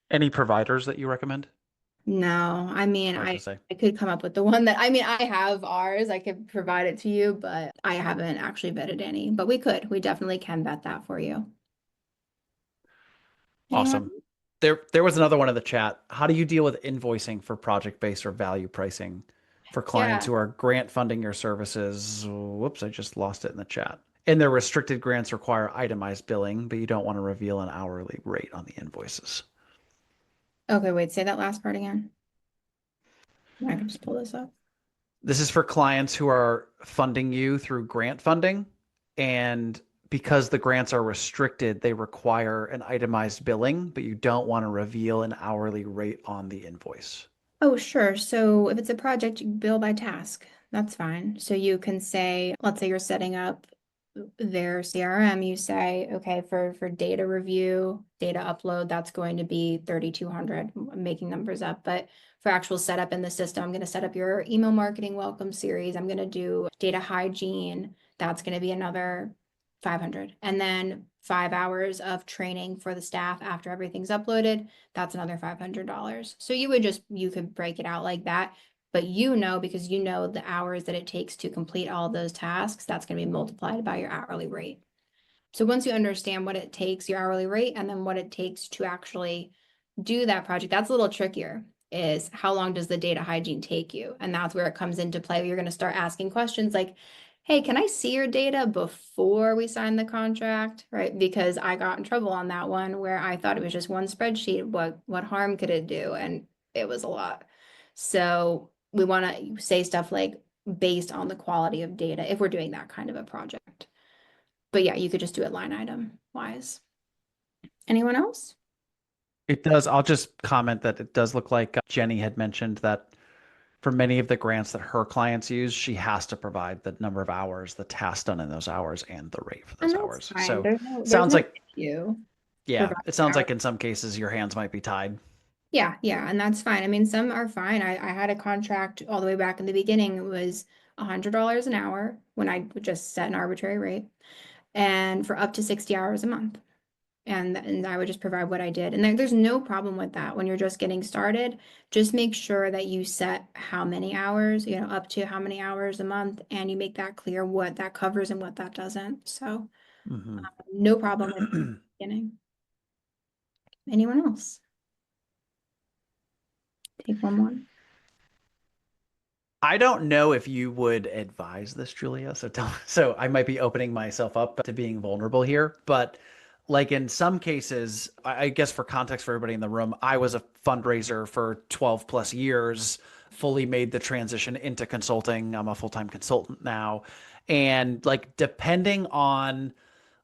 Any providers that you recommend? No, I mean, Hard to say. I could come up with the one that, I mean, I have ours. I could provide it to you, but I haven't actually vetted any. But we definitely can vet that for you. Anyone? Awesome. There was another one in the chat. How do you deal with invoicing for project-based or value pricing for clients Yeah. who are grant funding your services? Whoops, I just lost it in the chat. And their restricted grants require itemized billing, but you don't want to reveal an hourly rate on the invoices. Okay, wait, say that last part again. I can just pull this up. This is for clients who are funding you through grant funding, and because the grants are restricted, they require an itemized billing, but you don't want to reveal an hourly rate on the invoice. Oh, sure. So if it's a project, you bill by task. That's fine. So you can say, let's say you're setting up their CRM, you say, okay, for data review, data upload, that's going to be 3,200. I'm making numbers up, but for actual setup in the system, I'm going to set up your email marketing welcome series. I'm going to do data hygiene. That's going to be another 500. And then 5 hours of training for the staff after everything's uploaded. That's another $500. So you could break it out like that. But because you know the hours that it takes to complete all of those tasks, that's going to be multiplied by your hourly rate. So once you understand what it takes, your hourly rate, and then what it takes to actually do that project, that's a little trickier, is how long does the data hygiene take you? And that's where it comes into play. You're going to start asking questions like, hey, can I see your data before we sign the contract? Right? Because I got in trouble on that one where I thought it was just one spreadsheet. What harm could it do? And it was a lot. So we want to say stuff like based on the quality of data if we're doing that kind of a project. But yeah, you could just do it line item wise. Anyone else? It does. I'll just comment that it does look like Jenny had mentioned that for many of the grants that her clients use, she has to provide the number of hours, the task done in those hours, and the rate for And those that's hours. fine. So There's sounds no like, issue yeah, providing it sounds hours. like in some cases your hands might be tied. Yeah, yeah, and that's fine. I mean, some are fine. I had a contract all the way back in the beginning. It was $100 an hour when I would just set an arbitrary rate, and for up to 60 hours a month. And I would just provide what I did. And there's no problem with that when you're just getting started. Just make sure that you set how many hours, up to how many hours a month, and you make that clear what that covers and what that doesn't. So, Hmm. no problem with beginning. Anyone else? Take one more. I don't know if you would advise this, Julia. So I might be opening myself up to being vulnerable here, but like in some cases, I guess for context for everybody in the room, I was a fundraiser for 12 plus years, fully made the transition into consulting. I'm a full-time consultant now. And like depending on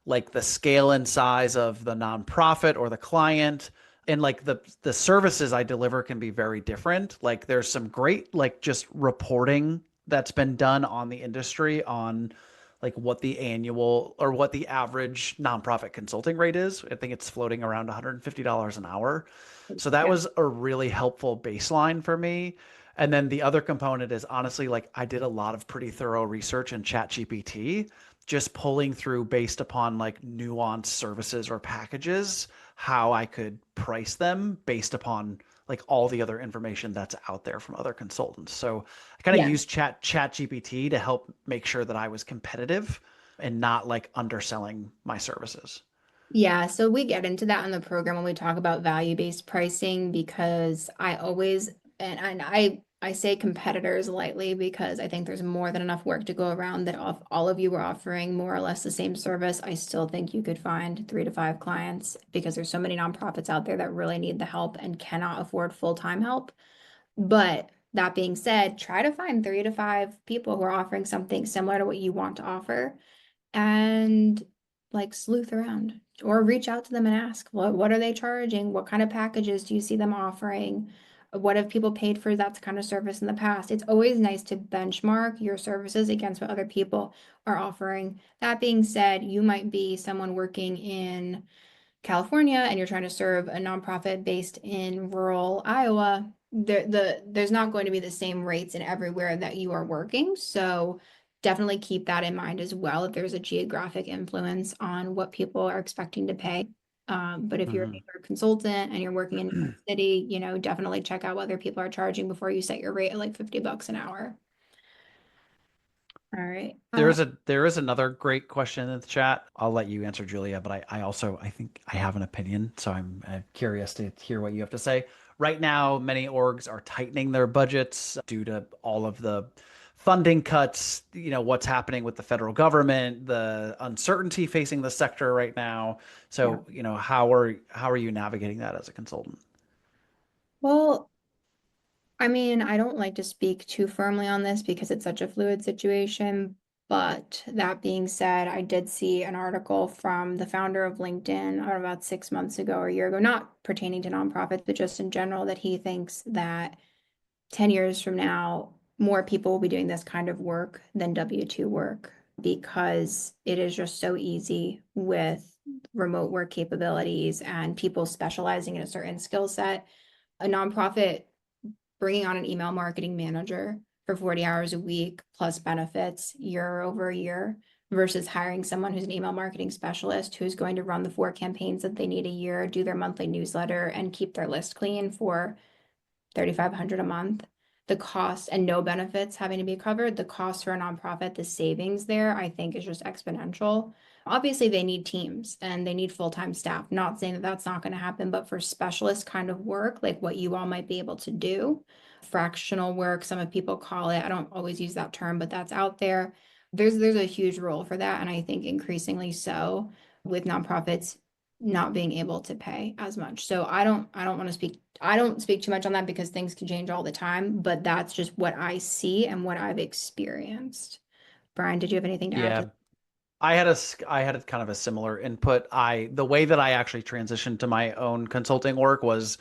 like the scale and size of the nonprofit or the client, and like the services I deliver can be very different. Like there's some great like just reporting that's been done on the industry on like what the annual or what the average nonprofit consulting rate is. I think it's floating around $150 an hour. So that Yeah. was a really helpful baseline for me. And then the other component is honestly like I did a lot of pretty thorough research in ChatGPT, just pulling through based upon like nuanced services or packages, how I could price them based upon like all the other information that's out there from other consultants. So I kind of Yeah. used ChatGPT to help make sure that I was competitive and not like underselling my services. Yeah, so we get into that in the program when we talk about value-based pricing because I always and I say competitors lightly because I think there's more than enough work to go around that if all of you were offering more or less the same service, I still think you could find 3 to 5 clients because there's so many nonprofits out there that really need the help and cannot afford full-time help. But that being said, try to find 3 to 5 people who are offering something similar to what you want to offer and like sleuth around or reach out to them and ask what are they charging? What kind of packages do you see them offering? What have people paid for that kind of service in the past? It's always nice to benchmark your services against what other people are offering. That being said, you might be someone working in California and you're trying to serve a nonprofit based in rural Iowa. There's not going to be the same rates in everywhere that you are working. So definitely keep that in mind as well if there's a geographic influence on what people are expecting to pay. But if you're Mm-hmm. a consultant and you're working in New York City, definitely check out what other people are charging before you set your rate at like $50 an hour. All right. There is another great question in the chat. I'll let you answer, Julia, but I also I think I have an opinion, so I'm curious to hear what you have to say. Right now, many orgs are tightening their budgets due to all of the funding cuts, what's happening with the federal government, the uncertainty facing the sector right now. Yeah. So, how are you navigating that as a consultant? Well, I mean, I don't like to speak too firmly on this because it's such a fluid situation. But that being said, I did see an article from the founder of LinkedIn about 6 months ago or a year ago, not pertaining to nonprofits, but just in general, that he thinks that 10 years from now, more people will be doing this kind of work than W-2 work because it is just so easy with remote work capabilities and people specializing in a certain skill set. A nonprofit bringing on an email marketing manager for 40 hours a week plus benefits year over year versus hiring someone who's an email marketing specialist who's going to run the 4 campaigns that they need a year, do their monthly newsletter, and keep their list clean for 3,500 a month. The cost and no benefits having to be covered, the cost for a nonprofit, the savings there, I think is just exponential. Obviously, they need teams and they need full-time staff. Not saying that that's not going to happen, but for specialist kind of work, like what you all might be able to do, fractional work, some of people call it. I don't always use that term, but that's out there. There's a huge role for that, and I think increasingly so with nonprofits not being able to pay as much. So I don't want to speak I don't speak too much on that because things can change all the time, but that's just what I see and what I've experienced. Brian, did you have anything to add to Yeah, I had a kind of a similar input. The way that I actually transitioned to my own consulting work was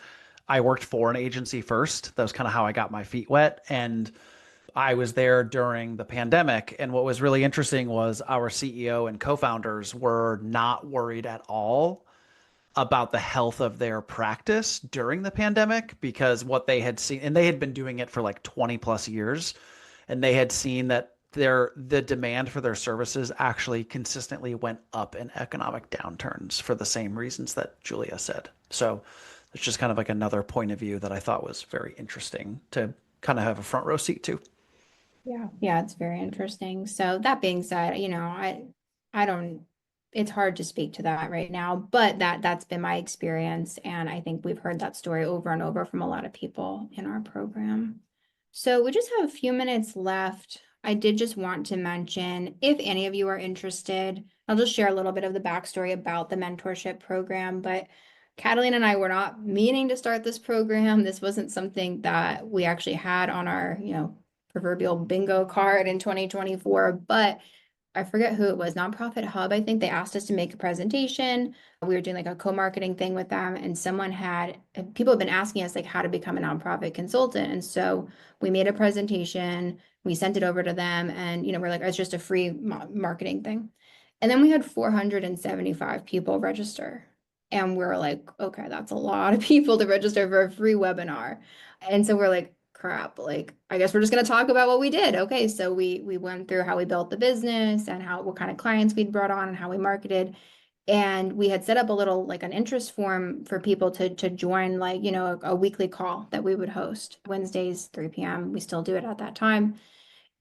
I worked for an agency first. That was kind of how I got my feet wet. And I was there during the pandemic. And what was really interesting was our CEO and co-founders were not worried at all about the health of their practice during the pandemic, because what they had seen, and they had been doing it for like 20 plus years, and they had seen that the demand for their services actually consistently went up in economic downturns for the same reasons that Julia said. So it's just kind of like another point of view that I thought was very interesting to kind of have a front row seat to. Yeah, yeah, it's very interesting. So that being said, I don't, it's hard to speak to that right now, but that's been my experience. And I think we've heard that story over and over from a lot of people in our program. So we just have a few minutes left. I did just want to mention, if any of you are interested, I'll just share a little bit of the backstory about the mentorship program. But Catalina and I were not meaning to start this program. This wasn't something that we actually had on our, proverbial bingo card in 2024, but I forget who it was, Nonprofit Hub. I think they asked us to make a presentation. We were doing like a co-marketing thing with them, and people have been asking us like how to become a nonprofit consultant. And so we made a presentation, we sent it over to them, and we're like, it's just a free marketing thing. And then we had 475 people register. And we're like, okay, that's a lot of people to register for a free webinar. And so we're like, crap, like I guess we're just going to talk about what we did. Okay, so we went through how we built the business and what kind of clients we'd brought on and how we marketed. And we had set up a little like an interest form for people to join, like, a weekly call that we would host Wednesdays 3 p.m. We still do it at that time.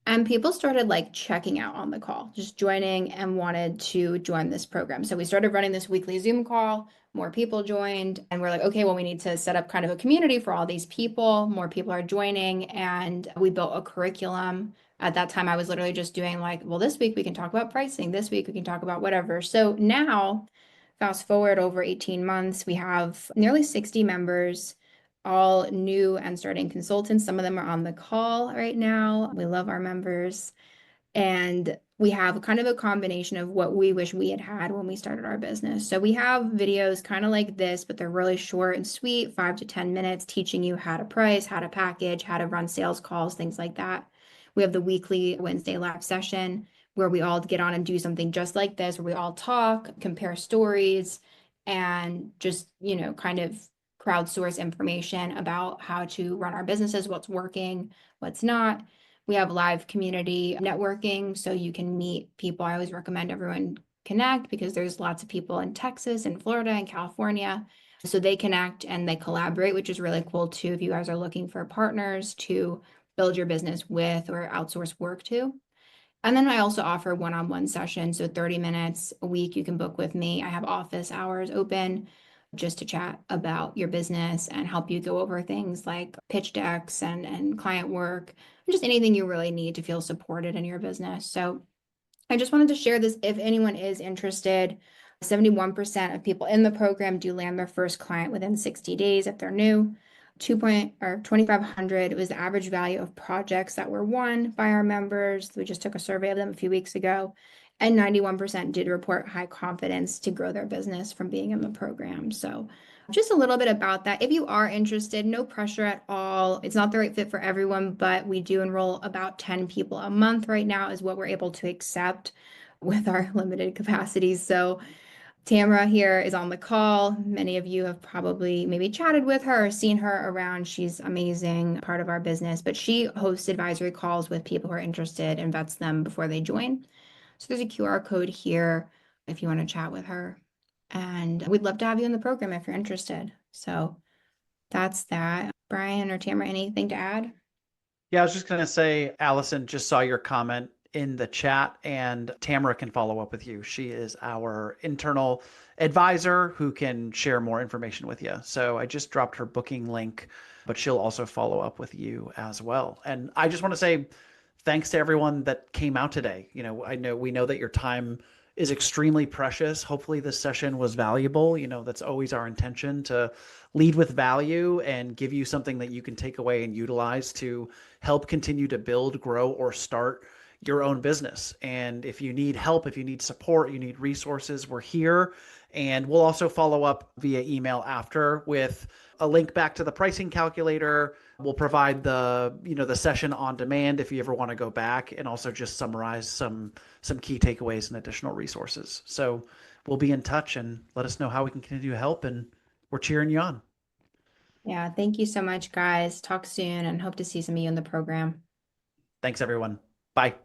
And people started like checking out on the call, just joining and wanted to join this program. So we started running this weekly Zoom call, more people joined, and we're like, okay, well, we need to set up kind of a community for all these people. More people are joining, and we built a curriculum. At that time, I was literally just doing like, well, this week we can talk about pricing, this week we can talk about whatever. So now, fast forward over 18 months, we have nearly 60 members, all new and starting consultants. Some of them are on the call right now. We love our members. And we have kind of a combination of what we wish we had had when we started our business. So we have videos kind of like this, but they're really short and sweet, 5 to 10 minutes, teaching you how to price, how to package, how to run sales calls, things like that. We have the weekly Wednesday live session where we all get on and do something just like this, where we all talk, compare stories, and just, kind of crowdsource information about how to run our businesses, what's working, what's not. We have live community networking, so you can meet people. I always recommend everyone connect because there's lots of people in Texas and Florida and California. So they connect and they collaborate, which is really cool too if you guys are looking for partners to build your business with or outsource work to. And then I also offer one-on-one sessions. So 30 minutes a week you can book with me. I have office hours open just to chat about your business and help you go over things like pitch decks and client work, and just anything you really need to feel supported in your business. So I just wanted to share this if anyone is interested. 71% of people in the program do land their first client within 60 days if they're new. 2,500 was the average value of projects that were won by our members. We just took a survey of them a few weeks ago, and 91% did report high confidence to grow their business from being in the program. So just a little bit about that. If you are interested, no pressure at all. It's not the right fit for everyone, but we do enroll about 10 people a month right now is what we're able to accept with our limited capacities. So Tamara here is on the call. Many of you have probably maybe chatted with her or seen her around. She's amazing, part of our business, but she hosts advisory calls with people who are interested and vets them before they join. So there's a QR code here if you want to chat with her. And we'd love to have you in the program if you're interested. So that's that. Brian or Tamara, anything to add? Yeah, I was just going to say, Allison just saw your comment in the chat, and Tamara can follow up with you. She is our internal advisor who can share more information with you. So I just dropped her booking link, but she'll also follow up with you as well. And I just want to say thanks to everyone that came out today. We know that your time is extremely precious. Hopefully this session was valuable. That's always our intention, to lead with value and give you something that you can take away and utilize to help continue to build, grow, or start your own business. And if you need help, if you need support, you need resources, we're here. And we'll also follow up via email after with a link back to the pricing calculator. We'll provide the session on demand if you ever want to go back, and also just summarize some key takeaways and additional resources. So we'll be in touch, and let us know how we can continue to help, and we're cheering you on. Yeah, thank you so much, guys. Talk soon and hope to see some of you in the program. Thanks, everyone. Bye.